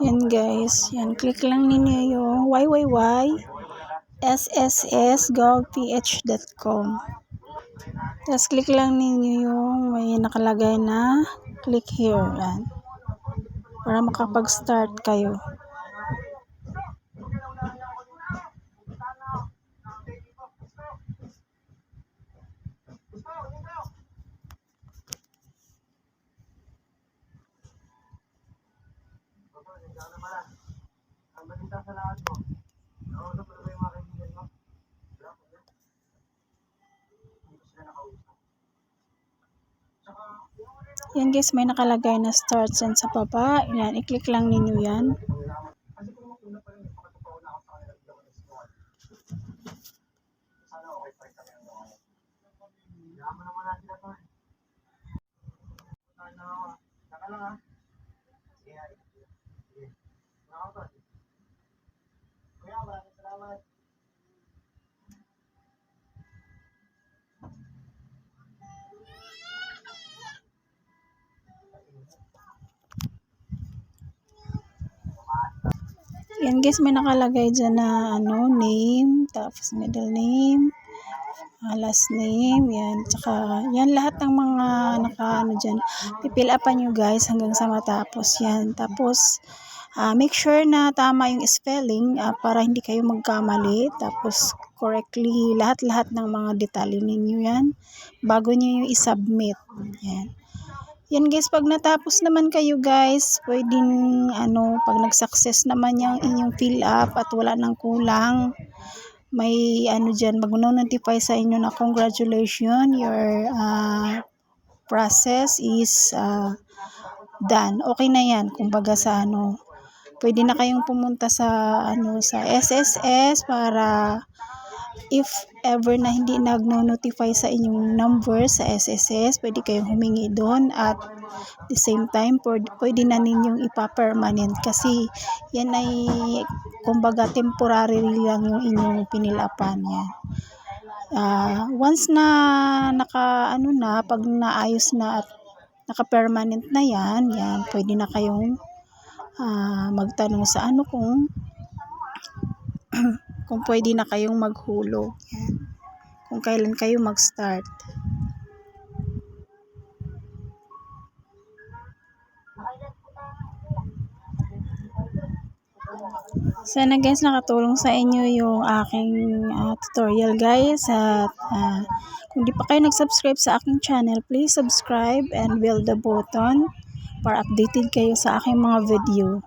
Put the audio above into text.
Yan guys, yan, click lang ninyo yung www.sssgovph.com. Tapos click lang ninyo yung may nakalagay na click here, yan, para makapag-start kayo. Yan guys, may nakalagay na start yan sa baba. Yan, i-click lang ninyo yan. Yan guys, may nakalagay dyan na name, tapos middle name, last name, yan, tsaka yan lahat ng mga dyan, pipil upan nyo guys hanggang sa matapos yan. Tapos make sure na tama yung spelling para hindi kayo magkamali, tapos correctly lahat ng mga detalye ninyo yan bago nyo yung i-submit. Yan guys, pag natapos naman kayo guys, pwedeng pag nag-success naman yung inyong fill up at wala nang kulang, may dyan, mag-notify sa inyo na congratulations, your process is done. Okay na yan, kumbaga sa pwede na kayong pumunta sa sa SSS para if ever na hindi nag-notify sa inyong number sa SSS, pwede kayong humingi doon at the same time pwede na ninyong ipa-permanent kasi yan ay kumbaga temporary lang yung inyong pinilapan yan. Once na pag naayos na at naka-permanent na yan, pwede na kayong magtanong sa kung pwede na kayong maghulog. Yan. Kung kailan kayo mag-start. Sana guys nakatulong sa inyo yung aking tutorial guys. At kung di pa kayo nag-subscribe sa aking channel, please subscribe and bell the button para updated kayo sa aking mga video.